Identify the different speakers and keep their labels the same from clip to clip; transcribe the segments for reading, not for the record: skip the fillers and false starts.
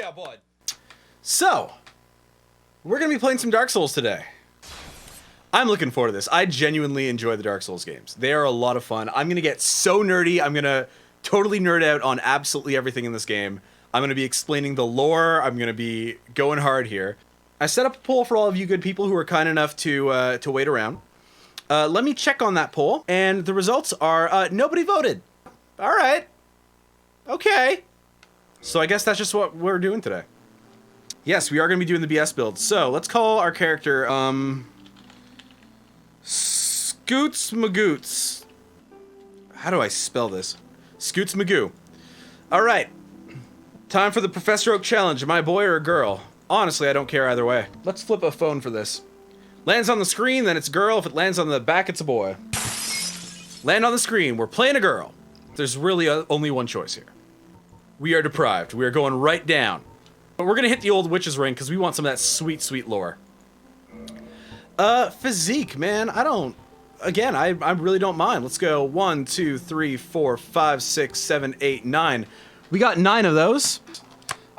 Speaker 1: yeah, bud.
Speaker 2: So, we're going to be playing some Dark Souls today. I'm looking forward to this. I genuinely enjoy the Dark Souls games. They are a lot of fun. I'm going to get so nerdy. I'm going to totally nerd out on absolutely everything in this game. I'm going to be explaining the lore. I'm going to be going hard here. I set up a poll for all of you good people who are kind enough to wait around. Let me check on that poll, and the results are nobody voted. All right. Okay. So I guess that's just what we're doing today. Yes, we are going to be doing the BS build. So let's call our character, Scoots Magoots. How do I spell this? Scoots Magoo. All right. Time for the Professor Oak Challenge. Am I a boy or a girl? Honestly, I don't care either way. Let's flip a phone for this. Lands on the screen, then it's a girl. If it lands on the back, it's a boy. Land on the screen. We're playing a girl. There's really only one choice here. We are deprived. We are going right down. But we're going to hit the old witch's ring because we want some of that sweet, sweet lore. Physique, man. I really don't mind. Let's go 1, 2, 3, 4, 5, 6, 7, 8, 9. We got 9 of those.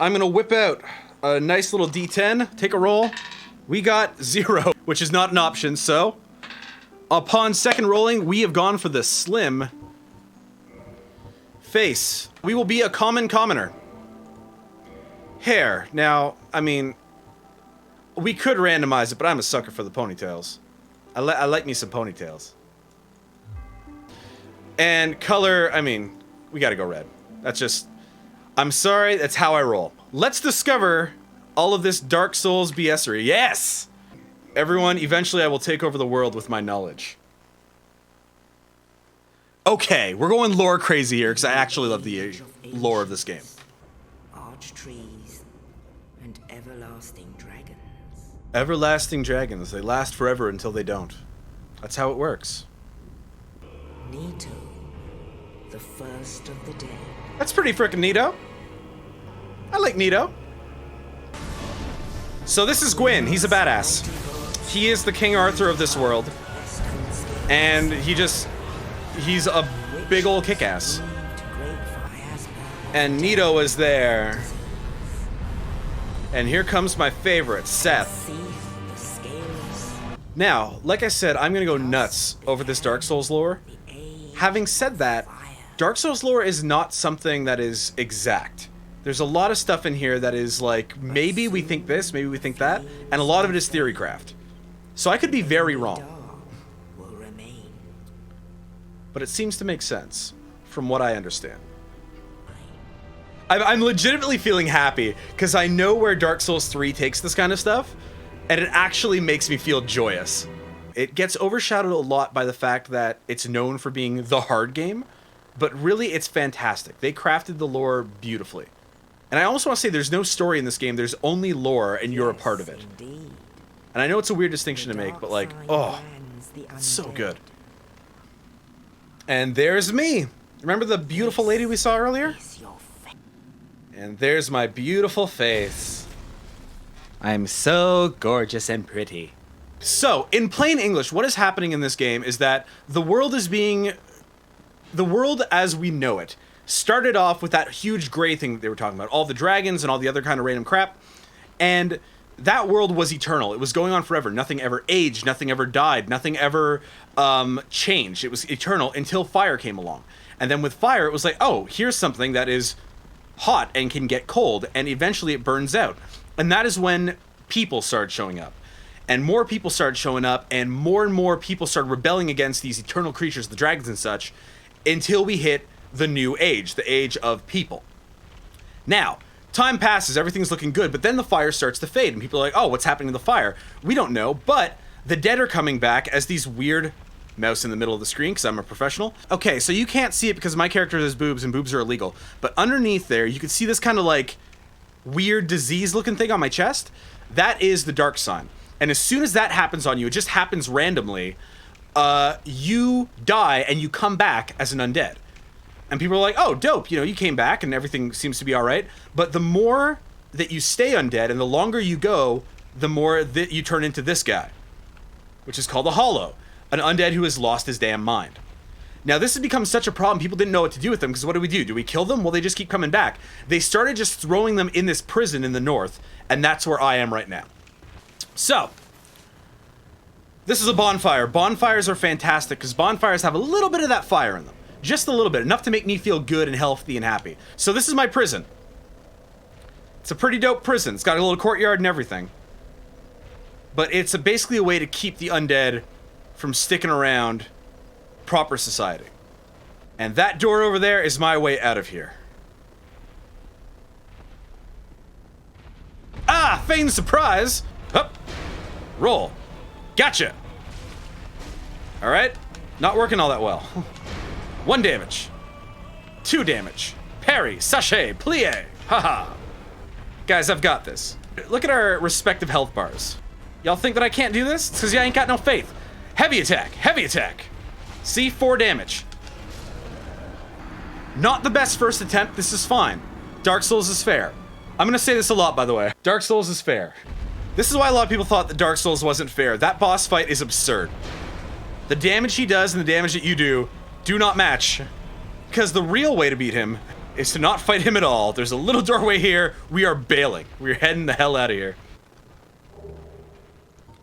Speaker 2: I'm going to whip out a nice little D10. Take a roll. We got 0, which is not an option, so upon second rolling, we have gone for the slim face. We will be a commoner. Hair. Now, I mean, we could randomize it, but I'm a sucker for the ponytails. I like me some ponytails. And color, I mean, we gotta go red. That's just, I'm sorry, that's how I roll. Let's discover all of this Dark Souls BSery. Yes! Everyone, eventually I will take over the world with my knowledge. Okay, we're going lore crazy here, because I actually love the lore of this game.
Speaker 3: Arch trees and everlasting dragons.
Speaker 2: Everlasting dragons. They last forever until they don't. That's how it works.
Speaker 3: Nito, the first of the day.
Speaker 2: That's pretty frickin' neato. I like Nito. So this is Gwyn. He's a badass. He is the King Arthur of this world. And he's a big ol' kick-ass. And Nito is there. And here comes my favorite, Seth. Now, like I said, I'm gonna go nuts over this Dark Souls lore. Having said that, Dark Souls lore is not something that is exact. There's a lot of stuff in here that is like, maybe we think this, maybe we think that, and a lot of it is theorycraft. So I could be very wrong. But it seems to make sense, from what I understand. I'm legitimately feeling happy, because I know where Dark Souls 3 takes this kind of stuff, and it actually makes me feel joyous. It gets overshadowed a lot by the fact that it's known for being the hard game, but really it's fantastic. They crafted the lore beautifully. And I also want to say there's no story in this game, there's only lore, and you're a part of it. And I know it's a weird distinction to make, but like, oh, it's so good. And there's me. Remember the beautiful lady we saw earlier? And there's my beautiful face. I'm so gorgeous and pretty. So, in plain English, what is happening in this game is that the world as we know it started off with that huge gray thing that they were talking about, all the dragons and all the other kind of random crap, and that world was eternal. It was going on forever. Nothing ever aged, nothing ever died, nothing ever changed. It was eternal until fire came along. And then with fire, it was like, oh, here's something that is hot and can get cold, and eventually it burns out. And that is when people started showing up. And more people started showing up, and more people started rebelling against these eternal creatures, the dragons and such, until we hit the new age, the age of people. Now, time passes, everything's looking good, but then the fire starts to fade, and people are like, oh, what's happening to the fire? We don't know, but the dead are coming back as these weird mouse in the middle of the screen, because I'm a professional. Okay, so you can't see it because my character has boobs, and boobs are illegal, but underneath there, you can see this kind of like weird disease-looking thing on my chest. That is the dark sign. And as soon as that happens on you, it just happens randomly, you die and you come back as an undead. And people are like, oh, dope, you came back and everything seems to be all right. But the more that you stay undead and the longer you go, the more that you turn into this guy, which is called a hollow, an undead who has lost his damn mind. Now, this has become such a problem, people didn't know what to do with them, because what do? Do we kill them? Well, they just keep coming back. They started just throwing them in this prison in the north, and that's where I am right now. So, this is a bonfire. Bonfires are fantastic, because bonfires have a little bit of that fire in them. Just a little bit, enough to make me feel good and healthy and happy. So this is my prison. It's a pretty dope prison. It's got a little courtyard and everything. But it's basically a way to keep the undead from sticking around proper society. And that door over there is my way out of here. Ah, feigned surprise. Hup. Roll. Gotcha. All right. Not working all that well. 1 damage. 2 damage. Parry, sachet, plie. Haha. Guys, I've got this. Look at our respective health bars. Y'all think that I can't do this? It's because y'all ain't got no faith. Heavy attack. Heavy attack. See, 4 damage. Not the best first attempt. This is fine. Dark Souls is fair. I'm going to say this a lot, by the way. Dark Souls is fair. This is why a lot of people thought that Dark Souls wasn't fair. That boss fight is absurd. The damage he does and the damage that you do not match. Because the real way to beat him is to not fight him at all. There's a little doorway here. We are bailing. We're heading the hell out of here.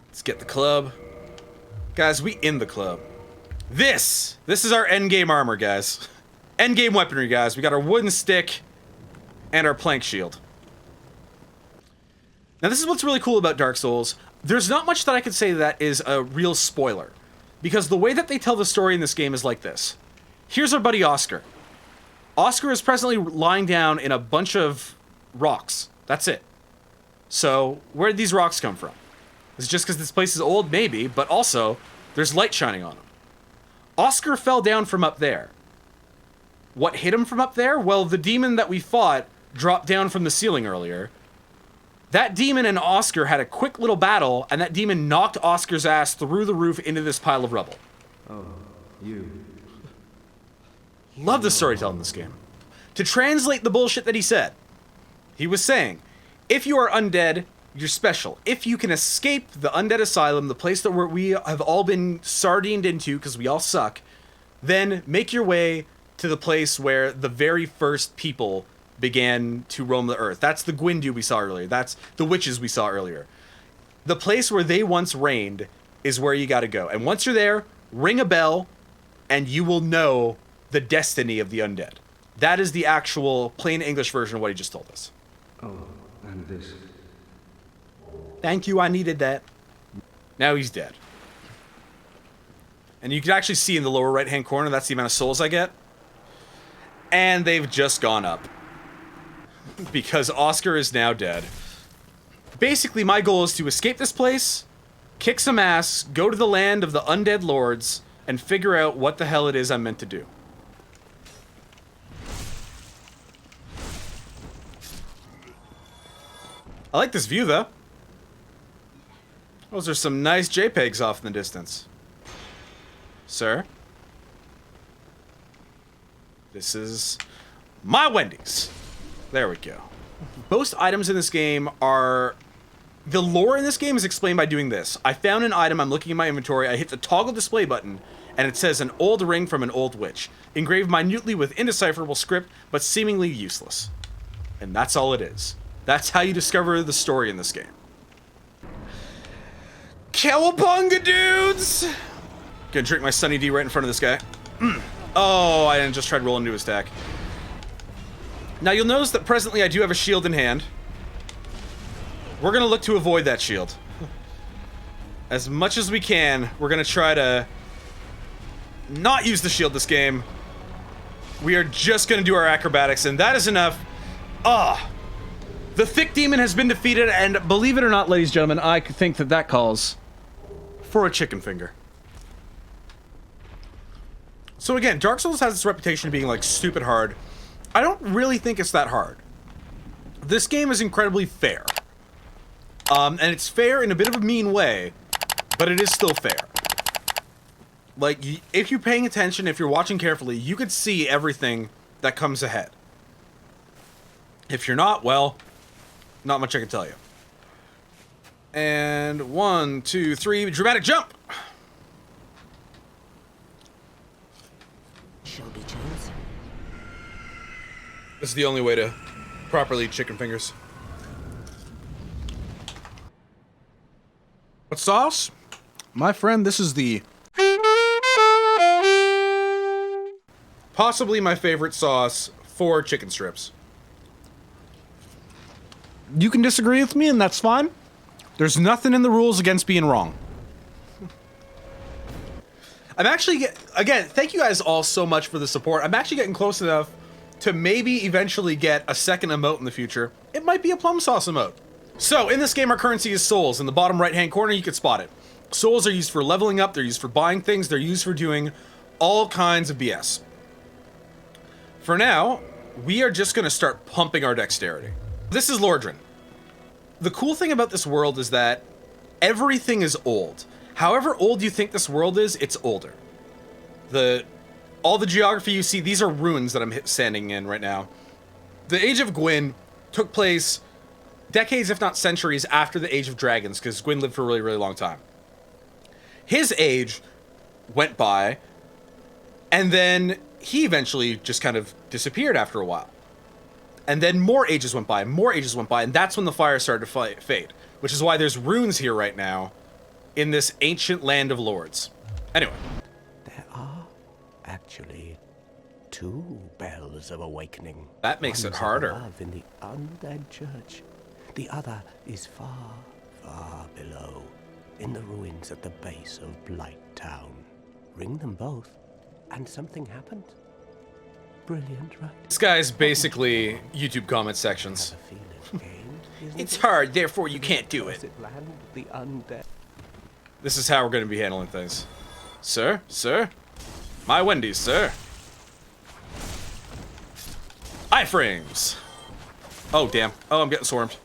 Speaker 2: Let's get the club. Guys, we in the club. This is our endgame armor, guys. Endgame weaponry, guys. We got our wooden stick and our plank shield. Now, this is what's really cool about Dark Souls. There's not much that I could say that is a real spoiler. Because the way that they tell the story in this game is like this. Here's our buddy Oscar. Oscar is presently lying down in a bunch of rocks. That's it. So, where did these rocks come from? Is it just because this place is old? Maybe, but also, there's light shining on him. Oscar fell down from up there. What hit him from up there? Well, the demon that we fought dropped down from the ceiling earlier. That demon and Oscar had a quick little battle, and that demon knocked Oscar's ass through the roof into this pile of rubble.
Speaker 1: Oh, you.
Speaker 2: Love the storytelling in this game. To translate the bullshit that he said, he was saying, if you are undead, you're special. If you can escape the undead asylum, the place that we have all been sardined into because we all suck, then make your way to the place where the very first people began to roam the earth. That's the Gwyndu we saw earlier. That's the witches we saw earlier. The place where they once reigned is where you gotta go. And once you're there, ring a bell, and you will know the destiny of the undead. That is the actual plain English version of what he just told us.
Speaker 1: Oh, and this.
Speaker 2: Thank you, I needed that. Now he's dead. And you can actually see in the lower right-hand corner, that's the amount of souls I get. And they've just gone up. Because Oscar is now dead. Basically, my goal is to escape this place, kick some ass, go to the land of the undead lords, and figure out what the hell it is I'm meant to do. I like this view, though. Those are some nice JPEGs off in the distance. Sir? This is my Wendy's. There we go. Most items in this game are... The lore in this game is explained by doing this. I found an item, I'm looking in my inventory, I hit the toggle display button, and it says an old ring from an old witch, engraved minutely with indecipherable script, but seemingly useless. And that's all it is. That's how you discover the story in this game. Cowabunga, dudes! Gonna drink my Sunny D right in front of this guy. Oh, I just tried rolling into his stack. Now you'll notice that presently I do have a shield in hand. We're gonna look to avoid that shield. As much as we can, we're gonna try to not use the shield this game. We are just gonna do our acrobatics, and that is enough. Ah! The thick demon has been defeated, and believe it or not, ladies and gentlemen, I think that that calls for a chicken finger. So again, Dark Souls has this reputation of being, like, stupid hard. I don't really think it's that hard. This game is incredibly fair. And it's fair in a bit of a mean way, but it is still fair. Like, if you're paying attention, if you're watching carefully, you could see everything that comes ahead. If you're not, well, not much I can tell you. And 1, 2, 3, dramatic jump! It's the only way to properly eat chicken fingers. What sauce? My friend, this is the... possibly my favorite sauce for chicken strips. You can disagree with me, and that's fine. There's nothing in the rules against being wrong. I'm actually, again, thank you guys all so much for the support. I'm actually getting close enough to maybe eventually get a second emote in the future. It might be a plum sauce emote. So, in this game, our currency is souls. In the bottom right-hand corner, you can spot it. Souls are used for leveling up, they're used for buying things, they're used for doing all kinds of BS. For now, we are just gonna start pumping our dexterity. This is Lordran. The cool thing about this world is that everything is old. However old you think this world is, it's older. All the geography you see, these are ruins that I'm standing in right now. The Age of Gwyn took place decades, if not centuries, after the Age of Dragons, because Gwyn lived for a really, really long time. His age went by, and then he eventually just kind of disappeared after a while. And then more ages went by, and that's when the fire started to fade. Which is why there's runes here right now, in this ancient land of lords. Anyway.
Speaker 4: There are actually 2 bells of awakening.
Speaker 2: That makes
Speaker 4: One's
Speaker 2: it harder.
Speaker 4: above in the undead church. The other is far, far below, in the ruins at the base of Blight Town. Ring them both, and something happens. Brilliant, right?
Speaker 2: This guy's basically YouTube comment sections.
Speaker 4: Have a feeling game, isn't
Speaker 2: It's
Speaker 4: it?
Speaker 2: hard, therefore you can't do
Speaker 4: Does
Speaker 2: it.
Speaker 4: it land the undead?
Speaker 2: This is how we're going to be handling things. Sir? Sir? My Wendy's, sir. Iframes. Oh, damn. Oh, I'm getting swarmed.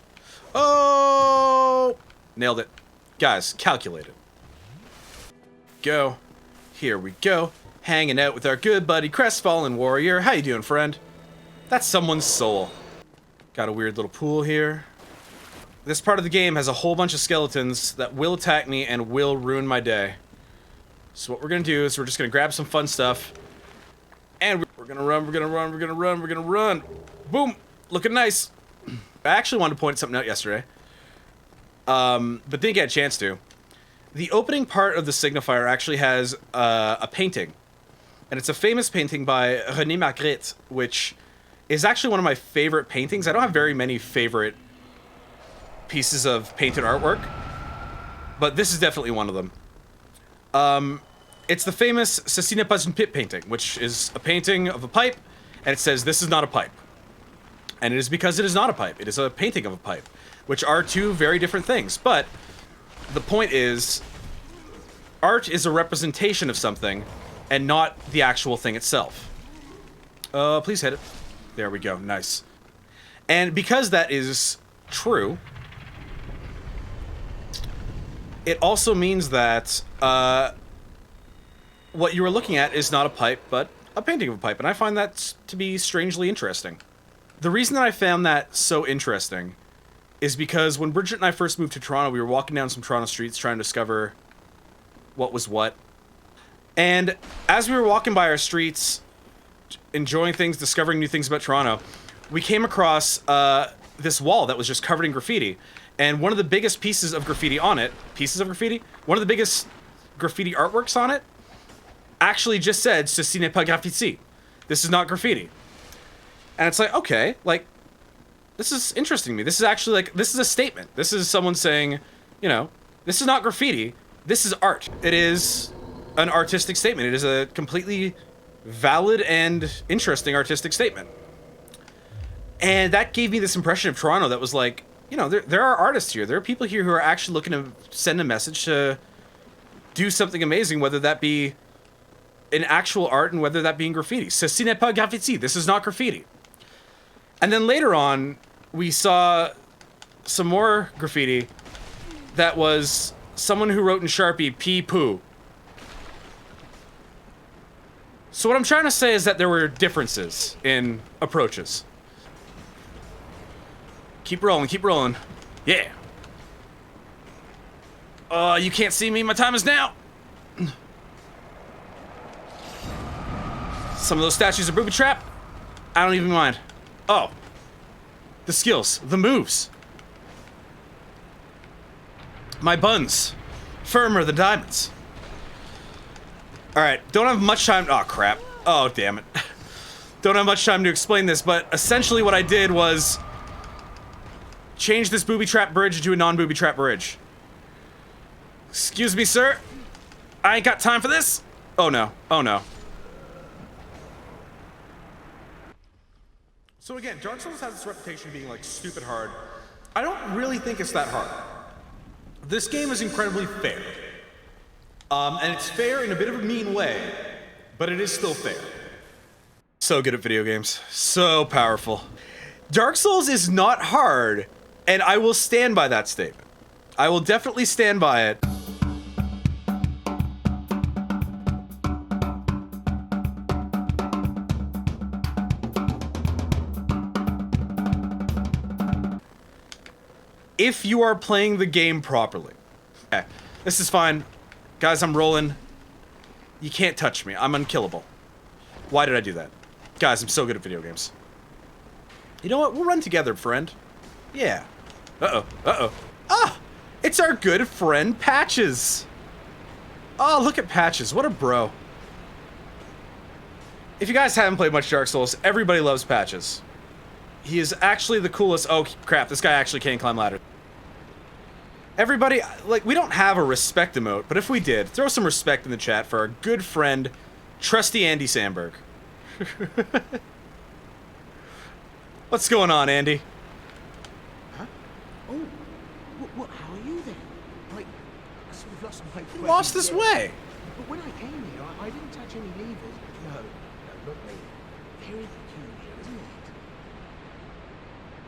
Speaker 2: Oh! Nailed it. Guys, calculate it. Go. Here we go. Hanging out with our good buddy Crestfallen Warrior. How you doing, friend? That's someone's soul. Got a weird little pool here. This part of the game has a whole bunch of skeletons that will attack me and will ruin my day. So what we're gonna do is we're just gonna grab some fun stuff. And we're gonna run, we're gonna run, we're gonna run, we're gonna run. Boom! Looking nice. I actually wanted to point something out yesterday. But didn't get a chance to. The opening part of the signifier actually has a painting. And it's a famous painting by René Magritte, which is actually one of my favorite paintings. I don't have very many favorite pieces of painted artwork, but this is definitely one of them. It's the famous Ceci n'est pas une pipe painting, which is a painting of a pipe, and it says, "This is not a pipe." And it is because it is not a pipe. It is a painting of a pipe, which are 2 very different things. But the point is, art is a representation of something, and not the actual thing itself. Please hit it. There we go. Nice. And because that is true, it also means that what you were looking at is not a pipe, but a painting of a pipe. And I find that to be strangely interesting. The reason that I found that so interesting is because when Bridget and I first moved to Toronto, we were walking down some Toronto streets trying to discover what was what. And as we were walking by our streets, enjoying things, discovering new things about Toronto, we came across this wall that was just covered in graffiti. And one of the biggest pieces of graffiti on it, one of the biggest graffiti artworks on it, actually just said, "Ceci n'est pas graffiti." This is not graffiti. And it's like, okay, like, this is interesting to me. This is actually, like, this is a statement. This is someone saying, you know, this is not graffiti, this is art. It is an artistic statement. It is a completely valid and interesting artistic statement. And that gave me this impression of Toronto that was like, you know, there are artists here. There are people here who are actually looking to send a message to do something amazing, whether that be in actual art and whether that be in graffiti. Ceci n'est pas graffiti. This is not graffiti. And then later on, we saw some more graffiti that was someone who wrote in Sharpie, "Pee poo." So what I'm trying to say is that there were differences in approaches. Keep rolling, keep rolling. Yeah. You can't see me, my time is now. Some of those statues are booby trap. I don't even mind. Oh. The skills. The moves. My buns. Firmer than diamonds. Alright, don't have much time. Oh, crap. Oh, damn it. Don't have much time to explain this, but essentially what I did was change this booby trap bridge into a non-booby trap bridge. Excuse me, sir. I ain't got time for this. Oh, no. Oh, no. So again, Dark Souls has this reputation of being, like, stupid hard. I don't really think it's that hard. This game is incredibly fair. And it's fair in a bit of a mean way, but it is still fair. So good at video games. So powerful. Dark Souls is not hard, and I will stand by that statement. I will definitely stand by it. If you are playing the game properly. Okay, this is fine. Guys, I'm rolling. You can't touch me. I'm unkillable. Why did I do that? Guys, I'm so good at video games. You know what? We'll run together, friend. Yeah. Uh-oh. Uh-oh. Ah! It's our good friend, Patches. Oh, look at Patches. What a bro. If you guys haven't played much Dark Souls, everybody loves Patches. He is actually the coolest. Oh, crap. This guy actually can't climb ladders. Everybody, like, we don't have a respect emote, but if we did, throw some respect in the chat for our good friend, Trusty Andy Sandberg. What's going on, Andy?
Speaker 5: Huh? Oh, how are you then? I sort of lost my way.
Speaker 2: Lost this way.
Speaker 5: But when I came here, I didn't touch any levers. No, not me. Very peculiar, isn't it?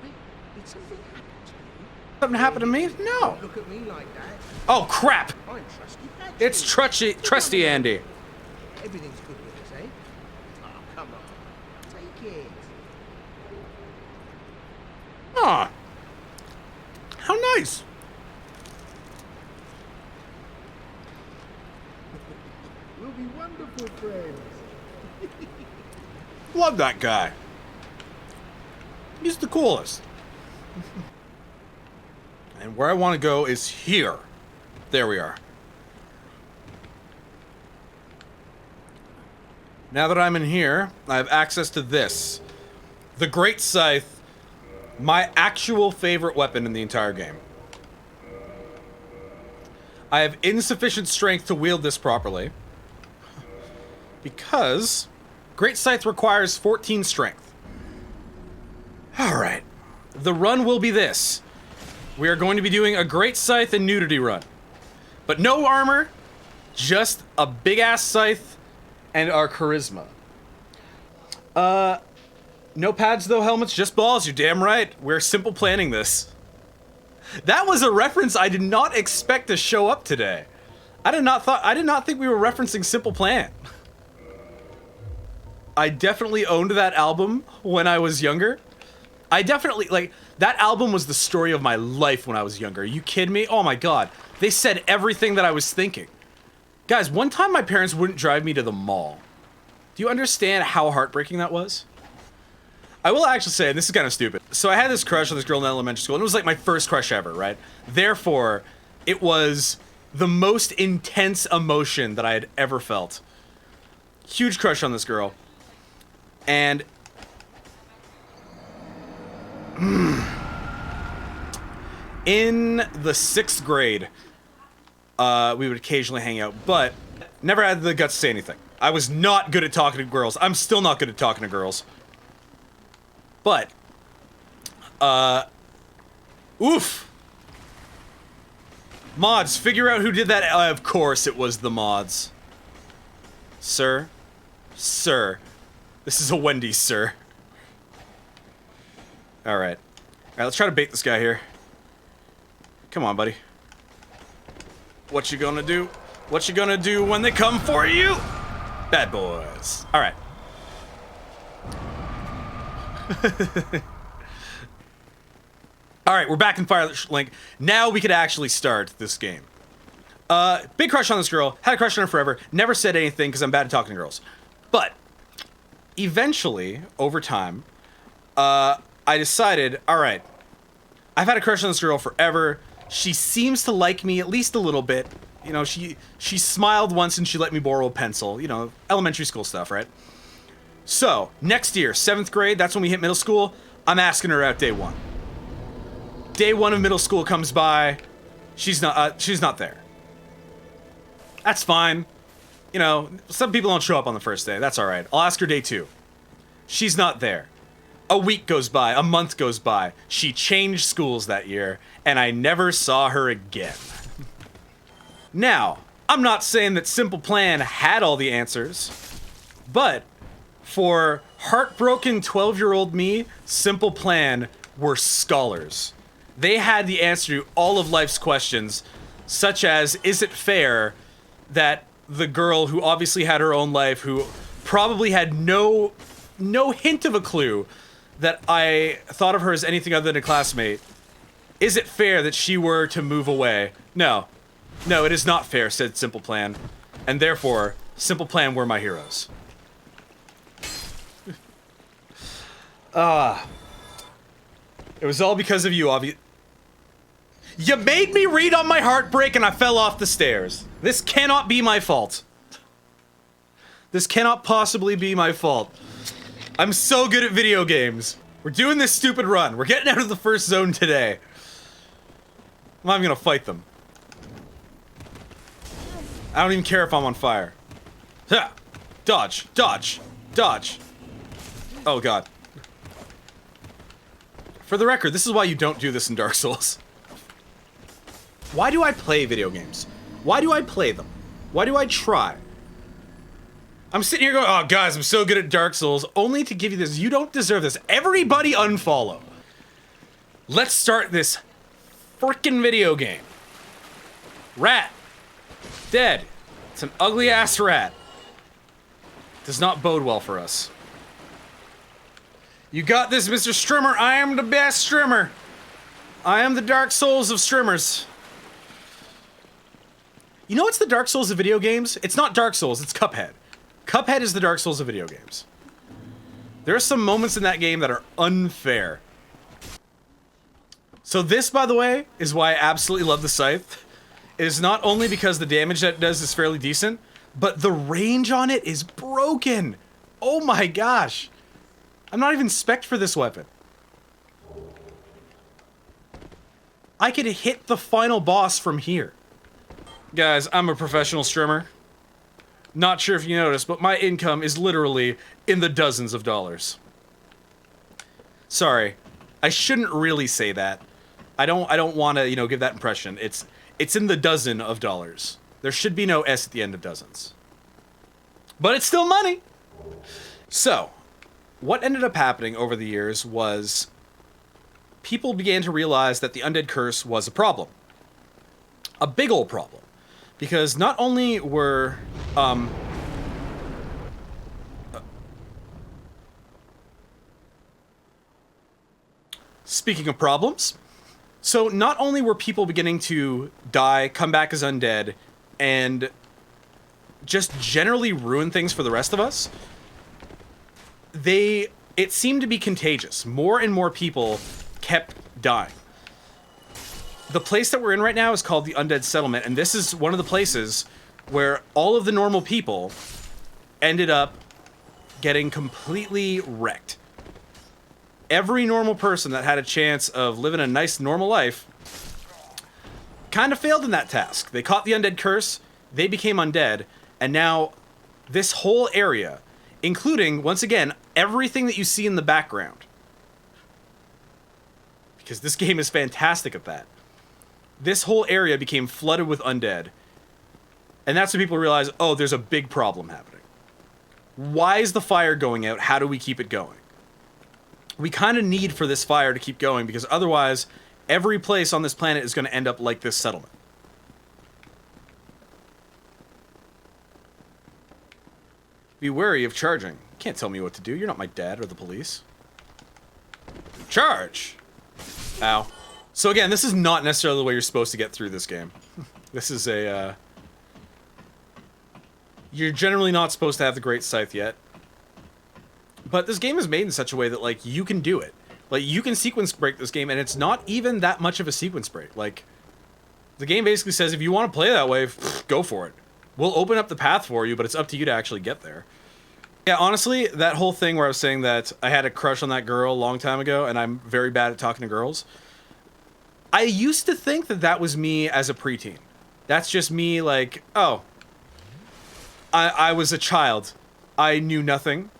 Speaker 5: Wait, did something happen to you?
Speaker 2: Something happened to me? No.
Speaker 5: Look at me like that.
Speaker 2: Oh, crap.
Speaker 5: I'm Trusty Patches.
Speaker 2: It's Trusty Andy.
Speaker 5: Everything's good with us, eh? Oh, come on. Take it.
Speaker 2: Aw. How nice.
Speaker 5: We'll be wonderful friends.
Speaker 2: Love that guy. He's the coolest. And where I want to go is here. There we are. Now that I'm in here, I have access to this. The Great Scythe, my actual favorite weapon in the entire game. I have insufficient strength to wield this properly, because Great Scythe requires 14 strength. Alright. The run will be this. We are going to be doing a Great Scythe and nudity run. But no armor, just a big-ass scythe and our charisma. No pads though, helmets, just balls, you're damn right. We're simple planning this. That was a reference I did not expect to show up today. I did not think we were referencing Simple Plan. I definitely owned that album when I was younger. I definitely, like, that album was the story of my life when I was younger. Are you kidding me? Oh my god. They said everything that I was thinking. Guys, one time my parents wouldn't drive me to the mall. Do you understand how heartbreaking that was? I will actually say, and this is kind of stupid. So I had this crush on this girl in elementary school, and it was like my first crush ever, right? Therefore, it was the most intense emotion that I had ever felt. Huge crush on this girl. And in the 6th grade, we would occasionally hang out, but never had the guts to say anything. I was not good at talking to girls. I'm still not good at talking to girls. But, oof. Mods, figure out who did that. Of course it was the mods. Sir? Sir. This is a Wendy's, sir. Alright. Alright, let's try to bait this guy here. Come on, buddy. What you gonna do? What you gonna do when they come for you? Bad boys. Alright. Alright, we're back in Firelink. Now we could actually start this game. Big crush on this girl. Had a crush on her forever. Never said anything because I'm bad at talking to girls. But, eventually, over time, I decided, all right, I've had a crush on this girl forever. She seems to like me at least a little bit. You know, she smiled once and she let me borrow a pencil. You know, elementary school stuff, right? So, next year, 7th grade, that's when we hit middle school. I'm asking her out day 1. Day 1 of middle school comes by. She's not there. That's fine. You know, some people don't show up on the first day. That's all right. I'll ask her day 2. She's not there. A week goes by. A month goes by. She changed schools that year, and I never saw her again. Now, I'm not saying that Simple Plan had all the answers, but for heartbroken 12-year-old me, Simple Plan were scholars. They had the answer to all of life's questions, such as, is it fair that the girl who obviously had her own life, who probably had no hint of a clue that I thought of her as anything other than a classmate, is it fair that she were to move away? No, it is not fair, said Simple Plan, and therefore, Simple Plan were my heroes. It was all because of you, You made me read on my heartbreak and I fell off the stairs. This cannot be my fault. This cannot possibly be my fault. I'm so good at video games. We're doing this stupid run. We're getting out of the first zone today. I'm not even gonna fight them. I don't even care if I'm on fire. Ha! Dodge, dodge, dodge. Oh god. For the record, this is why you don't do this in Dark Souls. Why do I play video games? Why do I play them? Why do I try? I'm sitting here going, oh guys, I'm so good at Dark Souls, only to give you this. You don't deserve this. Everybody unfollow. Let's start this frickin' video game. Rat. Dead. It's an ugly ass rat. Does not bode well for us. You got this, Mr. Strimmer. I am the best strimmer. I am the Dark Souls of strimmers. You know what's the Dark Souls of video games? It's not Dark Souls, it's Cuphead. Cuphead is the Dark Souls of video games. There are some moments in that game that are unfair. So this, by the way, is why I absolutely love the Scythe. It is not only because the damage that it does is fairly decent, but the range on it is broken. Oh my gosh. I'm not even spec'd for this weapon. I could hit the final boss from here. Guys, I'm a professional strimmer. Not sure if you noticed, but my income is literally in the dozens of dollars. Sorry, I shouldn't really say that. I don't want to, give that impression. It's in the dozen of dollars. There should be no S at the end of dozens. But it's still money. So, what ended up happening over the years was people began to realize that the undead curse was a problem. A big old problem. Because not only were, speaking of problems, so not only were people beginning to die, come back as undead, and just generally ruin things for the rest of us, it seemed to be contagious. More and more people kept dying. The place that we're in right now is called the Undead Settlement, and this is one of the places where all of the normal people ended up getting completely wrecked. Every normal person that had a chance of living a nice normal life kind of failed in that task. They caught the undead curse, they became undead, and now this whole area, including, once again, everything that you see in the background, because this game is fantastic at that, this whole area became flooded with undead. And that's when people realize, oh, there's a big problem happening. Why is the fire going out? How do we keep it going? We kind of need for this fire to keep going, because otherwise, every place on this planet is going to end up like this settlement. Be wary of charging. You can't tell me what to do. You're not my dad or the police. Charge! Ow. So again, this is not necessarily the way you're supposed to get through this game. This is you're generally not supposed to have the Great Scythe yet. But this game is made in such a way that, like, you can do it. Like, you can sequence break this game, and it's not even that much of a sequence break. Like, the game basically says, if you want to play that way, go for it. We'll open up the path for you, but it's up to you to actually get there. Yeah, honestly, that whole thing where I was saying that I had a crush on that girl a long time ago, and I'm very bad at talking to girls, I used to think that that was me as a preteen. That's just me, like, oh, I was a child. I knew nothing.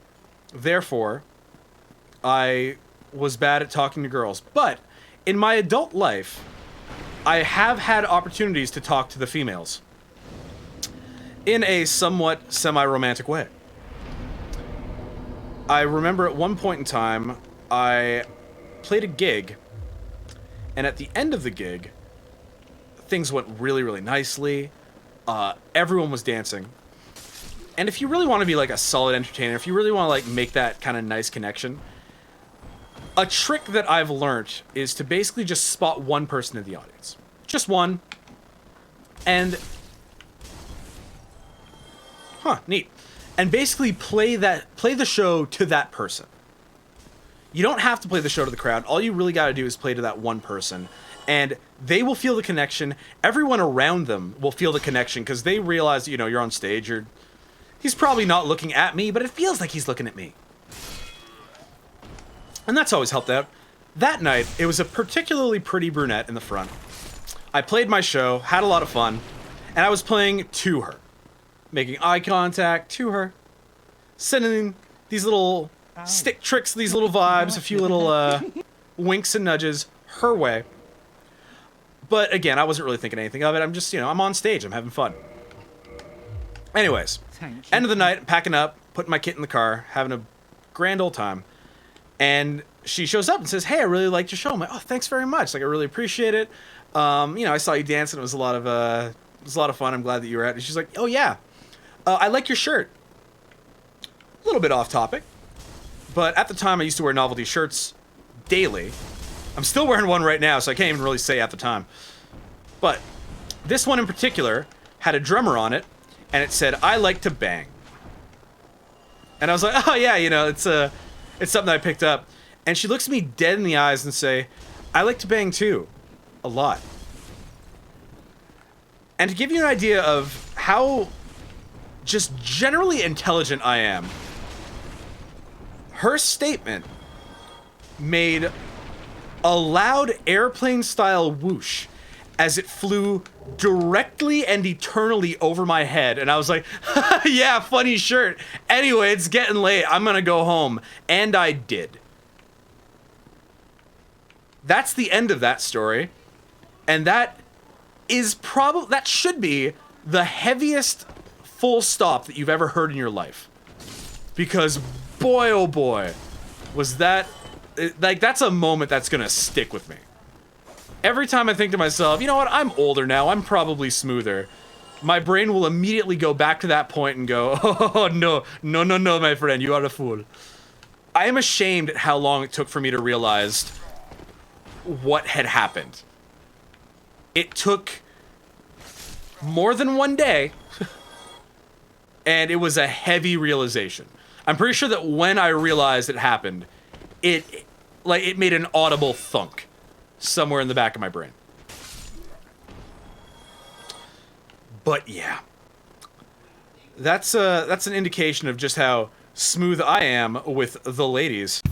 Speaker 2: Therefore, I was bad at talking to girls. But in my adult life, I have had opportunities to talk to the females in a somewhat semi-romantic way. I remember at one point in time, I played a gig, and at the end of the gig, things went really, really nicely. Everyone was dancing. And if you really want to be like a solid entertainer, if you really want to like make that kind of nice connection, a trick that I've learned is to basically just spot one person in the audience. Just one. And neat. And basically play the show to that person. You don't have to play the show to the crowd. All you really got to do is play to that one person. And they will feel the connection. Everyone around them will feel the connection because they realize, you know, you're on stage. He's probably not looking at me, but it feels like he's looking at me. And that's always helped out. That night, it was a particularly pretty brunette in the front. I played my show, had a lot of fun, and I was playing to her. Making eye contact to her. Sending these little stick tricks, these little vibes, a few little winks and nudges her way. But again, I wasn't really thinking anything of it. I'm just, you know, I'm on stage. I'm having fun. Anyways, end of the night, packing up, putting my kit in the car, having a grand old time. And she shows up and says, "Hey, I really liked your show." I'm like, "Oh, thanks very much. Like, I really appreciate it. You know, I saw you dancing. It was a lot of fun. I'm glad that you were at it." And she's like, "Oh yeah, I like your shirt." A little bit off topic, but at the time I used to wear novelty shirts daily. I'm still wearing one right now, so I can't even really say at the time. But this one in particular had a drummer on it, and it said, "I like to bang." And I was like, "Oh yeah, you know, it's something I picked up." And she looks me dead in the eyes and say, "I like to bang too, a lot." And to give you an idea of how just generally intelligent I am, her statement made a loud airplane-style whoosh as it flew directly and eternally over my head. And I was like, "Yeah, funny shirt. Anyway, it's getting late. I'm gonna go home." And I did. That's the end of that story. And that should be the heaviest full stop that you've ever heard in your life. Because boy, oh boy, was that, like, that's a moment that's gonna stick with me. Every time I think to myself, you know what, I'm older now, I'm probably smoother, my brain will immediately go back to that point and go, "Oh, no, my friend, you are a fool." I am ashamed at how long it took for me to realize what had happened. It took more than one day, and it was a heavy realization. I'm pretty sure that when I realized it happened, it made an audible thunk somewhere in the back of my brain. But yeah, that's an indication of just how smooth I am with the ladies.